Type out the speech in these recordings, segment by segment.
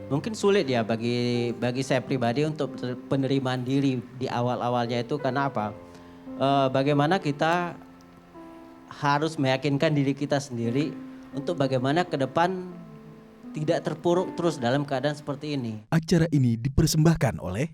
Mungkin sulit ya bagi saya pribadi untuk penerimaan diri di awal-awalnya itu karena apa? Bagaimana kita harus meyakinkan diri kita sendiri untuk bagaimana ke depan tidak terpuruk terus dalam keadaan seperti ini. Acara ini dipersembahkan oleh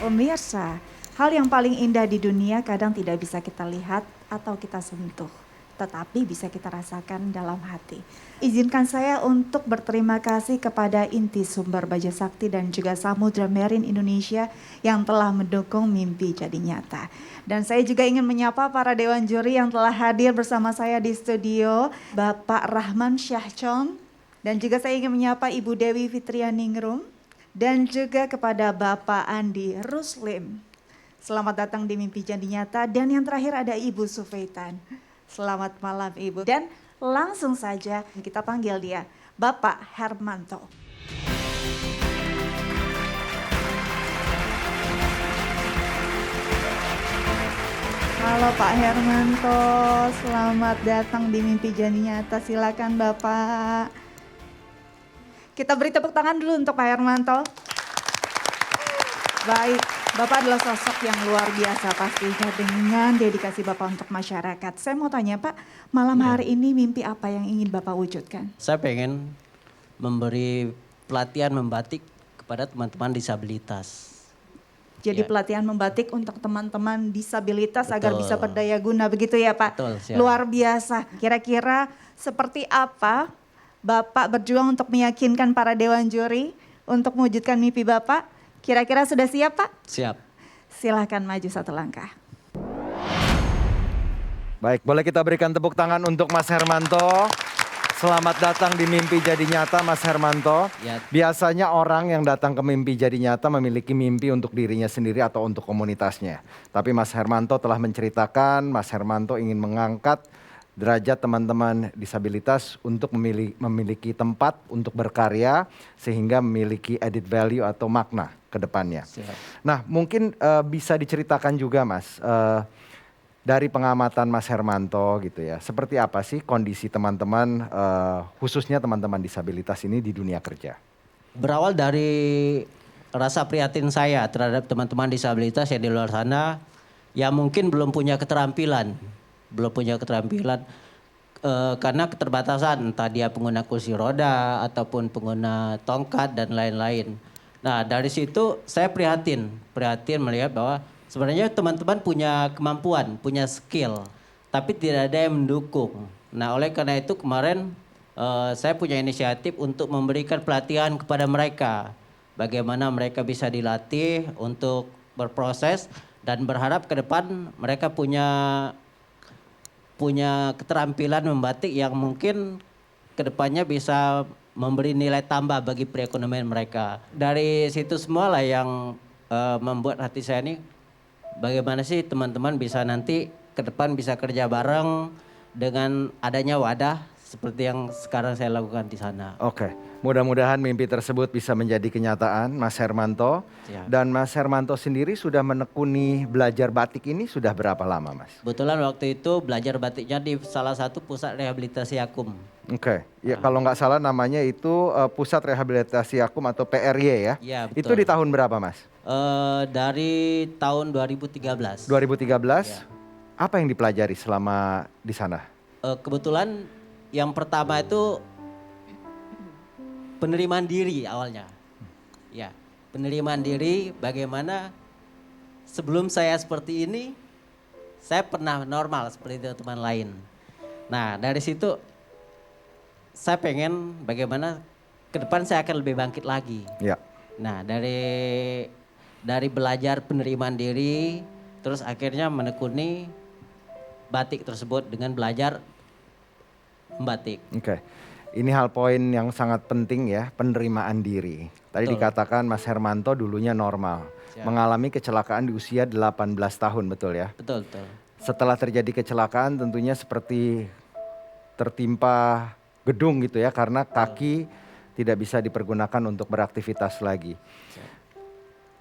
Pemirsa, hal yang paling indah di dunia kadang tidak bisa kita lihat atau kita sentuh, tetapi bisa kita rasakan dalam hati. Izinkan saya untuk berterima kasih kepada Inti Sumber Baja Sakti dan juga Samudra Marine Indonesia yang telah mendukung mimpi jadi nyata. Dan saya juga ingin menyapa para dewan juri yang telah hadir bersama saya di studio, Bapak Rahman Syahchong, dan juga saya ingin menyapa Ibu Dewi Fitrianingrum, dan juga kepada Bapak Andi Ruslim. Selamat datang di Mimpi Jadi Nyata. Dan yang terakhir ada Ibu Sufaitan. Selamat malam Ibu. Dan langsung saja kita panggil dia, Bapak Hermanto. Halo Pak Hermanto, selamat datang di Mimpi Jadi Nyata. Silakan Bapak. Kita beri tepuk tangan dulu untuk Pak Hermanto. Baik, Bapak adalah sosok yang luar biasa pastinya dengan dedikasi Bapak untuk masyarakat. Saya mau tanya Pak, malam hari ini mimpi apa yang ingin Bapak wujudkan? Saya pengen memberi pelatihan membatik kepada teman-teman disabilitas. Jadi Ya. pelatihan membatik untuk teman-teman disabilitas agar Betul. bisa berdaya guna begitu ya Pak? Betul, siap. Luar biasa. Kira-kira seperti apa Bapak berjuang untuk meyakinkan para dewan juri untuk mewujudkan mimpi Bapak? Kira-kira sudah siap Pak? Siap. Silahkan maju satu langkah. Baik, boleh kita berikan tepuk tangan untuk Mas Hermanto. Selamat datang di Mimpi Jadi Nyata, Mas Hermanto. Ya. Biasanya orang yang datang ke Mimpi Jadi Nyata memiliki mimpi untuk dirinya sendiri atau untuk komunitasnya. Tapi Mas Hermanto telah menceritakan, Mas Hermanto ingin mengangkat derajat teman-teman disabilitas untuk memiliki tempat untuk berkarya sehingga memiliki added value atau makna ke depannya. Siap. Nah, mungkin bisa diceritakan juga Mas, dari pengamatan Mas Hermanto gitu ya, seperti apa sih kondisi teman-teman, khususnya teman-teman disabilitas ini di dunia kerja? Berawal dari rasa prihatin saya terhadap teman-teman disabilitas yang di luar sana yang mungkin belum punya keterampilan karena keterbatasan, entah dia pengguna kursi roda ataupun pengguna tongkat dan lain-lain. Nah dari situ saya prihatin melihat bahwa sebenarnya teman-teman punya kemampuan, punya skill, tapi tidak ada yang mendukung. Nah oleh karena itu kemarin saya punya inisiatif untuk memberikan pelatihan kepada mereka. Bagaimana mereka bisa dilatih untuk berproses dan berharap ke depan mereka punya keterampilan membatik yang mungkin kedepannya bisa memberi nilai tambah bagi perekonomian mereka. Dari situ semua lah yang membuat hati saya ini bagaimana sih teman-teman bisa nanti ke depan bisa kerja bareng dengan adanya wadah seperti yang sekarang saya lakukan di sana. Oke, mudah-mudahan mimpi tersebut bisa menjadi kenyataan Mas Hermanto. Siap. Dan Mas Hermanto sendiri sudah menekuni belajar batik ini sudah berapa lama Mas? Kebetulan waktu itu belajar batiknya di salah satu pusat rehabilitasi Yakum. Oke, ya kalau nggak salah namanya itu Pusat Rehabilitasi Yakum atau PRY ya? Iya, Itu betul. di tahun berapa Mas? Dari tahun 2013. 2013? Ya. Apa yang dipelajari selama di sana? Kebetulan yang pertama itu penerimaan diri awalnya. Ya, penerimaan diri bagaimana sebelum saya seperti ini, saya pernah normal seperti teman lain. Nah dari situ saya pengen bagaimana ke depan saya akan lebih bangkit lagi. Ya. Nah dari belajar penerimaan diri, terus akhirnya menekuni batik tersebut dengan belajar membatik. Oke. Ini hal poin yang sangat penting ya, penerimaan diri. Tadi Betul. dikatakan Mas Hermanto dulunya normal. Siap. Mengalami kecelakaan di usia 18 tahun, betul ya? Betul. Setelah terjadi kecelakaan tentunya seperti tertimpa gedung gitu ya, karena kaki tidak bisa dipergunakan untuk beraktivitas lagi.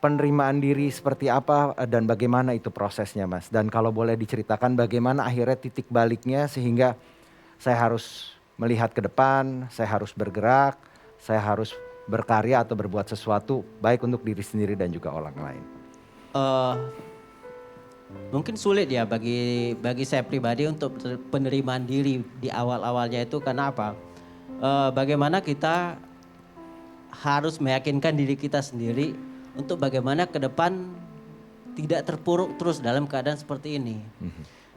Penerimaan diri seperti apa dan bagaimana itu prosesnya Mas? Dan kalau boleh diceritakan bagaimana akhirnya titik baliknya sehingga saya harus melihat ke depan, saya harus bergerak, saya harus berkarya atau berbuat sesuatu baik untuk diri sendiri dan juga orang lain. Eh, Mungkin sulit ya bagi saya pribadi untuk penerimaan diri di awal-awalnya itu karena apa? Bagaimana kita harus meyakinkan diri kita sendiri untuk bagaimana ke depan tidak terpuruk terus dalam keadaan seperti ini.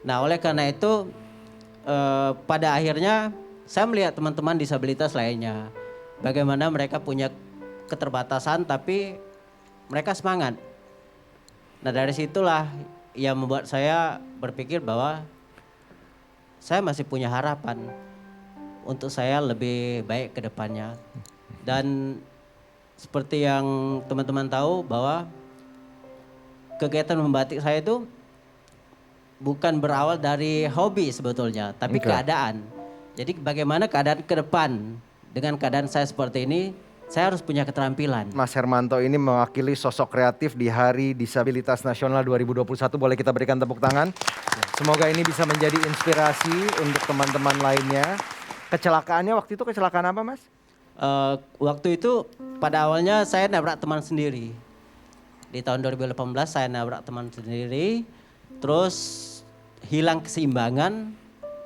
Nah, oleh karena itu pada akhirnya saya melihat teman-teman disabilitas lainnya, bagaimana mereka punya keterbatasan tapi mereka semangat. Nah, dari situlah yang membuat saya berpikir bahwa saya masih punya harapan untuk saya lebih baik ke depannya. Dan seperti yang teman-teman tahu bahwa kegiatan membatik saya itu bukan berawal dari hobi sebetulnya, tapi keadaan. Jadi bagaimana keadaan ke depan dengan keadaan saya seperti ini, saya harus punya keterampilan. Mas Hermanto ini mewakili sosok kreatif di Hari Disabilitas Nasional 2021. Boleh kita berikan tepuk tangan. Semoga ini bisa menjadi inspirasi untuk teman-teman lainnya. Kecelakaannya waktu itu kecelakaan apa Mas? Waktu itu pada awalnya saya nabrak teman sendiri. Di tahun 2018 saya nabrak teman sendiri, terus hilang keseimbangan,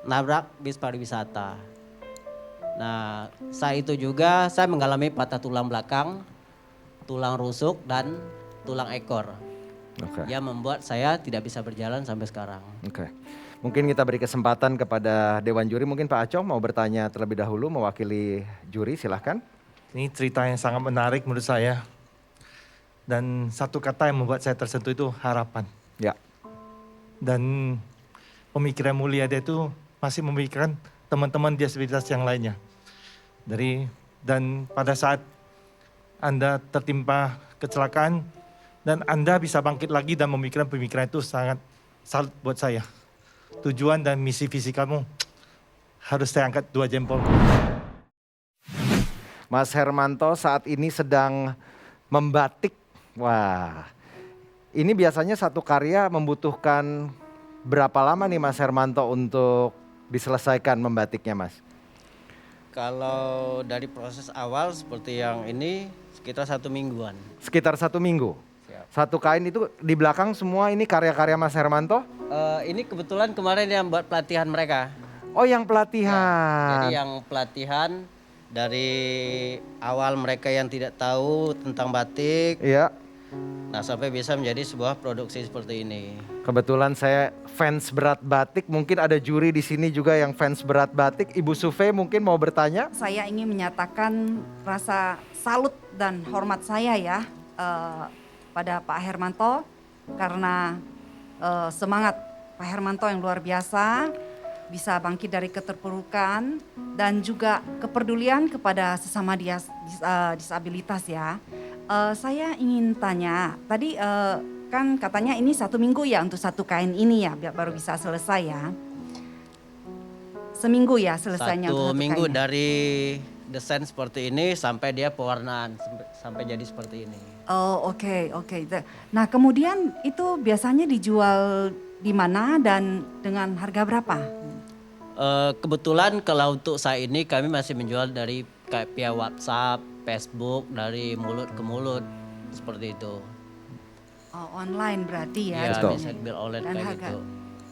nabrak bis pariwisata. Nah, saat itu juga saya mengalami patah tulang belakang, tulang rusuk dan tulang ekor. Yang membuat saya tidak bisa berjalan sampai sekarang. Mungkin kita beri kesempatan kepada Dewan Juri. Mungkin Pak Acong mau bertanya terlebih dahulu mewakili juri, silahkan. Ini cerita yang sangat menarik menurut saya. Dan satu kata yang membuat saya tersentuh itu harapan. Ya. Dan pemikiran mulia dia itu masih memikirkan teman-teman disabilitas yang lainnya. Dan pada saat Anda tertimpa kecelakaan dan Anda bisa bangkit lagi dan memikirkan pemikiran itu sangat salut buat saya. Tujuan dan misi visi kamu harus saya angkat 2 jempol. Mas Hermanto saat ini sedang membatik. Wah, ini biasanya satu karya membutuhkan berapa lama nih Mas Hermanto untuk diselesaikan membatiknya Mas? Kalau dari proses awal seperti yang ini sekitar 1 mingguan. Sekitar 1 minggu? Siap. Satu kain itu di belakang semua ini karya-karya Mas Hermanto? Ini kebetulan kemarin yang buat pelatihan mereka. Oh yang pelatihan. Jadi yang pelatihan dari awal mereka yang tidak tahu tentang batik. Iya. Nah sampai bisa menjadi sebuah produksi seperti ini. Kebetulan saya fans berat batik, mungkin ada juri di sini juga yang fans berat batik. Ibu Sufe mungkin mau bertanya? Saya ingin menyatakan rasa salut dan hormat saya ya pada Pak Hermanto karena semangat Pak Hermanto yang luar biasa bisa bangkit dari keterpurukan dan juga kepedulian kepada sesama disabilitas ya. Saya ingin tanya, tadi kan katanya ini 1 minggu ya untuk satu kain ini ya baru bisa selesai ya. Seminggu ya selesainya untuk 1 satu minggu kainnya. dari desain seperti ini sampai dia pewarnaan sampai jadi seperti ini. Oh oke. Nah kemudian itu biasanya dijual di mana dan dengan harga berapa? Kebetulan kalau untuk saat ini kami masih menjual dari kayak via WhatsApp, Facebook, dari mulut ke mulut seperti itu. Oh, online berarti ya. Iya, jualnya. bisa dijual online Dan kayak harga gitu.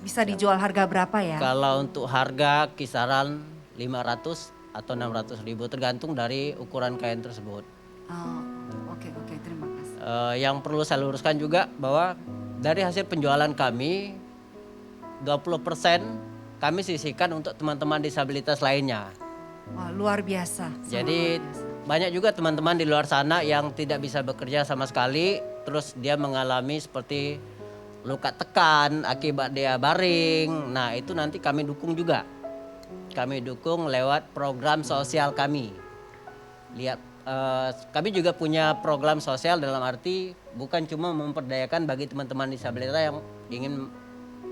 bisa dijual harga berapa ya? Kalau untuk harga kisaran 500 atau 600 ribu tergantung dari ukuran kain tersebut. Oh, oke, terima kasih. Yang perlu saya luruskan juga bahwa dari hasil penjualan kami 20% kami sisihkan untuk teman-teman disabilitas lainnya. Wah, luar biasa. sangat Jadi luar biasa. banyak juga teman-teman di luar sana yang tidak bisa bekerja sama sekali, terus dia mengalami seperti luka tekan akibat dia baring. Nah, itu nanti kami dukung juga. Kami dukung lewat program sosial kami. Lihat, kami juga punya program sosial dalam arti bukan cuma memperdayakan bagi teman-teman disabilitas yang ingin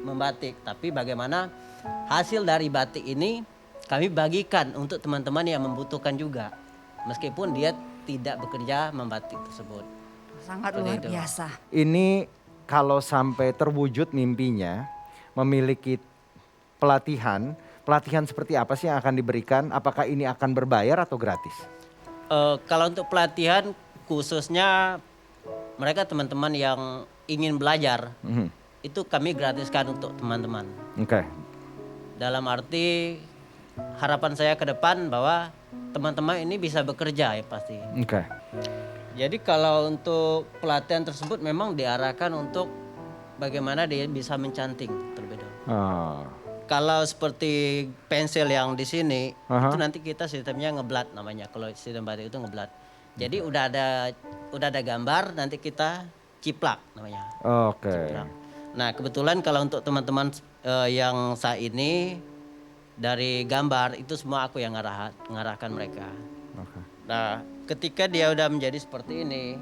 membatik, tapi bagaimana hasil dari batik ini kami bagikan untuk teman-teman yang membutuhkan juga. Meskipun dia tidak bekerja membatik tersebut. Sangat Seperti luar itu. biasa. Ini kalau sampai terwujud mimpinya, memiliki pelatihan, pelatihan seperti apa sih yang akan diberikan? Apakah ini akan berbayar atau gratis? Kalau untuk pelatihan khususnya mereka teman-teman yang ingin belajar, Mhm. itu kami gratiskan untuk teman-teman. Oke. Dalam arti harapan saya ke depan bahwa teman-teman ini bisa bekerja ya pasti. Oke. Jadi kalau untuk pelatihan tersebut memang diarahkan untuk bagaimana dia bisa mencanting terlebih dahulu. Oh. Kalau seperti pensil yang di sini, Aha. itu nanti kita sistemnya ngeblat namanya. Kalau sistem batik itu ngeblat. Jadi udah ada gambar, nanti kita ciplak namanya. Oke. Ciplak. Nah kebetulan kalau untuk teman-teman yang saat ini dari gambar itu semua aku yang ngarahkan mereka. Oke. Nah ketika dia udah menjadi seperti ini,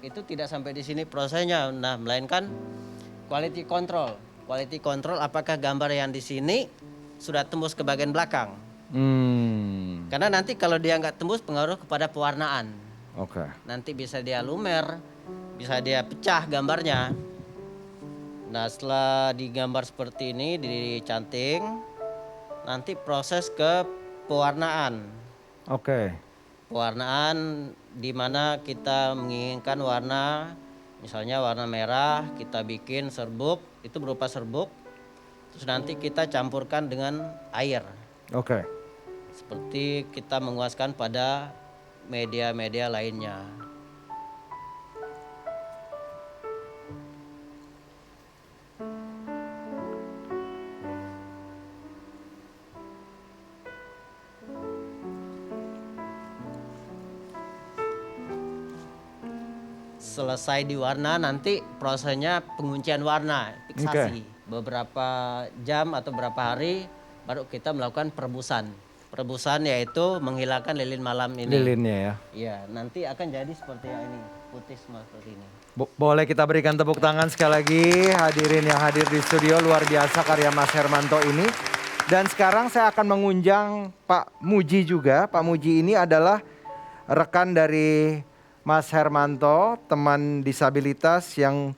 itu tidak sampai di sini prosesnya. Nah melainkan quality control. Quality control apakah gambar yang di sini sudah tembus ke bagian belakang. Karena nanti kalau dia nggak tembus pengaruh kepada pewarnaan. Oke. Nanti bisa dia lumer, bisa dia pecah gambarnya. Nah setelah digambar seperti ini, dicanting, nanti proses ke pewarnaan. Oke. Pewarnaan di mana kita menginginkan warna, misalnya warna merah, kita bikin serbuk, itu berupa serbuk. Terus nanti kita campurkan dengan air. Oke. Seperti kita menguaskan pada media-media lainnya. Selesai diwarna nanti prosesnya penguncian warna, fiksasi. Beberapa jam atau beberapa hari baru kita melakukan perebusan. Perebusan yaitu menghilangkan lilin malam ini. Lilinnya ya. Iya, nanti akan jadi seperti yang ini, putih semua seperti ini. Boleh kita berikan tepuk tangan sekali lagi hadirin yang hadir di studio, luar biasa karya Mas Hermanto ini. Dan sekarang saya akan mengundang Pak Muji juga. Pak Muji ini adalah rekan dari Mas Hermanto, teman disabilitas yang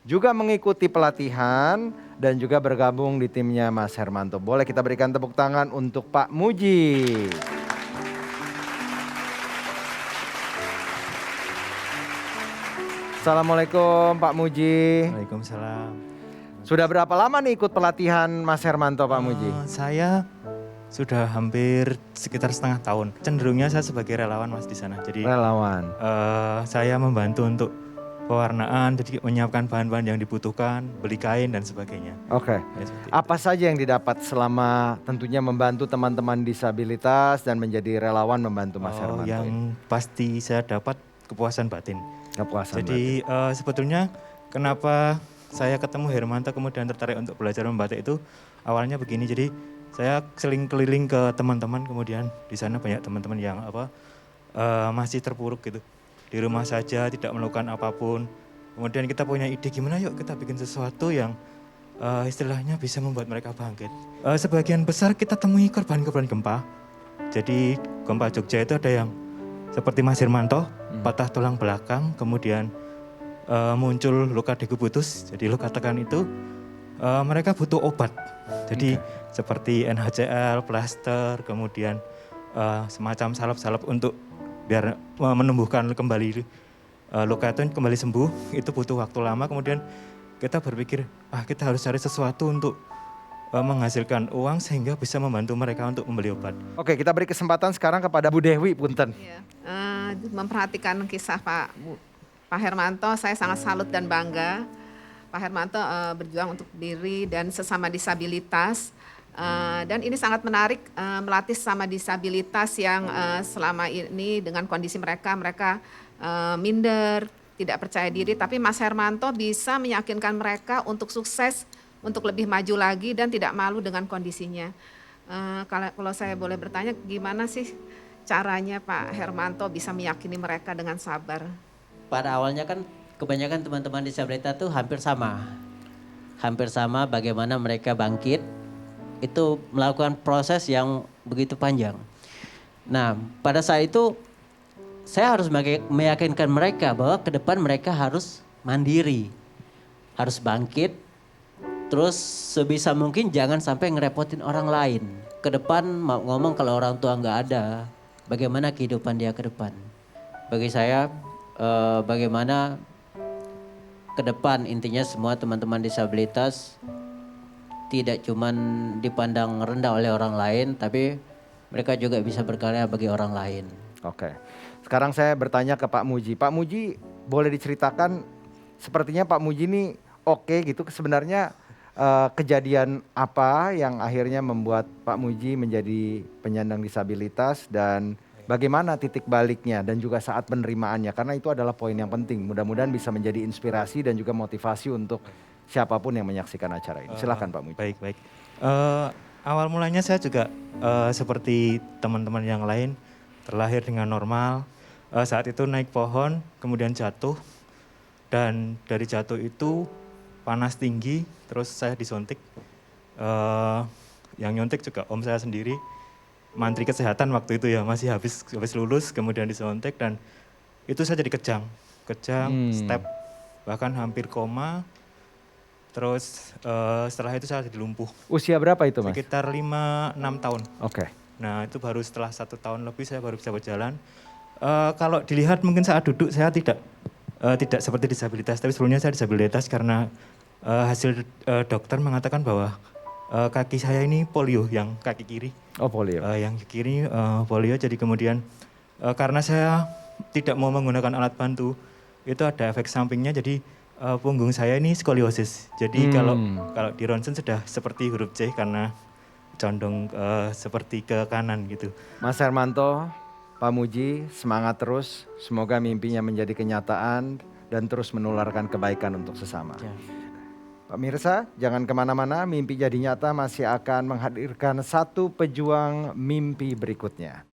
juga mengikuti pelatihan dan juga bergabung di timnya Mas Hermanto. Boleh kita berikan tepuk tangan untuk Pak Muji. Assalamualaikum Pak Muji. Waalaikumsalam. Sudah berapa lama nih ikut pelatihan Mas Hermanto Pak Muji? Saya sudah hampir sekitar setengah tahun. Cenderungnya saya sebagai relawan Mas di sana. Jadi Relawan. saya membantu untuk pewarnaan, jadi menyiapkan bahan-bahan yang dibutuhkan, beli kain dan sebagainya. Oke. Ya, seperti itu. Apa saja yang didapat selama tentunya membantu teman-teman disabilitas dan menjadi relawan membantu Mas Hermanto? Yang pasti saya dapat kepuasan batin. Kepuasan Jadi sebetulnya kenapa saya ketemu Hermanto kemudian tertarik untuk belajar membatik itu awalnya begini. Jadi saya sering keliling ke teman-teman, kemudian di sana banyak teman-teman yang masih terpuruk gitu. Di rumah saja tidak melakukan apapun. Kemudian kita punya ide gimana yuk kita bikin sesuatu yang istilahnya bisa membuat mereka bangkit. Sebagian besar kita temui korban-korban gempa. Jadi gempa Jogja itu ada yang seperti Mas Hermanto, patah tulang belakang, kemudian muncul luka degubutus, jadi luka tekan itu mereka butuh obat. Jadi seperti NHCL, plaster, kemudian semacam salep-salep untuk biar menumbuhkan kembali luka itu kembali sembuh, itu butuh waktu lama. Kemudian kita berpikir, kita harus cari sesuatu untuk menghasilkan uang sehingga bisa membantu mereka untuk membeli obat. Oke, kita beri kesempatan sekarang kepada Bu Dewi, punten. Iya, memperhatikan kisah Pak Hermanto, saya sangat salut dan bangga. Pak Hermanto berjuang untuk diri dan sesama disabilitas. Dan ini sangat menarik melatih sesama disabilitas yang selama ini dengan kondisi mereka minder, tidak percaya diri. Tapi Mas Hermanto bisa meyakinkan mereka untuk sukses, untuk lebih maju lagi dan tidak malu dengan kondisinya. Kalau saya boleh bertanya, gimana sih caranya Pak Hermanto bisa meyakini mereka dengan sabar? Pada awalnya kan kebanyakan teman-teman disabilitas itu hampir sama. Hampir sama bagaimana mereka bangkit itu melakukan proses yang begitu panjang. Nah, pada saat itu saya harus meyakinkan mereka bahwa ke depan mereka harus mandiri, harus bangkit, terus sebisa mungkin jangan sampai ngerepotin orang lain. Ke depan mau ngomong kalau orang tua nggak ada, bagaimana kehidupan dia ke depan. Bagi saya bagaimana ke depan intinya semua teman-teman disabilitas tidak cuman dipandang rendah oleh orang lain, tapi mereka juga bisa berkarya bagi orang lain. Oke. Sekarang saya bertanya ke Pak Muji. Pak Muji, boleh diceritakan sepertinya Pak Muji ini oke gitu. Sebenarnya kejadian apa yang akhirnya membuat Pak Muji menjadi penyandang disabilitas dan bagaimana titik baliknya dan juga saat penerimaannya. Karena itu adalah poin yang penting. Mudah-mudahan bisa menjadi inspirasi dan juga motivasi untuk siapapun yang menyaksikan acara ini. Silakan Pak Muji. Baik. Awal mulanya saya juga seperti teman-teman yang lain terlahir dengan normal. Saat itu naik pohon, kemudian jatuh. Dan dari jatuh itu panas tinggi, terus saya disuntik. Yang nyuntik juga om saya sendiri, mantri kesehatan waktu itu ya, masih habis lulus, kemudian disuntik. Dan itu saya jadi kejang, step, bahkan hampir koma. Terus setelah itu saya jadi lumpuh. Usia berapa itu Mas? Sekitar 5-6 tahun. Oke. Nah itu baru setelah 1 tahun lebih saya baru bisa berjalan. Kalau dilihat mungkin saat duduk saya tidak seperti disabilitas, tapi sebelumnya saya disabilitas karena hasil dokter mengatakan bahwa kaki saya ini polio, yang kaki kiri. Oh polio. Yang kiri polio, jadi kemudian karena saya tidak mau menggunakan alat bantu, itu ada efek sampingnya, jadi punggung saya ini skoliosis. Jadi kalau di ronsen sudah seperti huruf C karena condong seperti ke kanan gitu. Mas Hermanto, Pak Muji, semangat terus. Semoga mimpinya menjadi kenyataan dan terus menularkan kebaikan untuk sesama. Ya. Pak Mirsa, jangan kemana-mana. Mimpi Jadi Nyata masih akan menghadirkan satu pejuang mimpi berikutnya.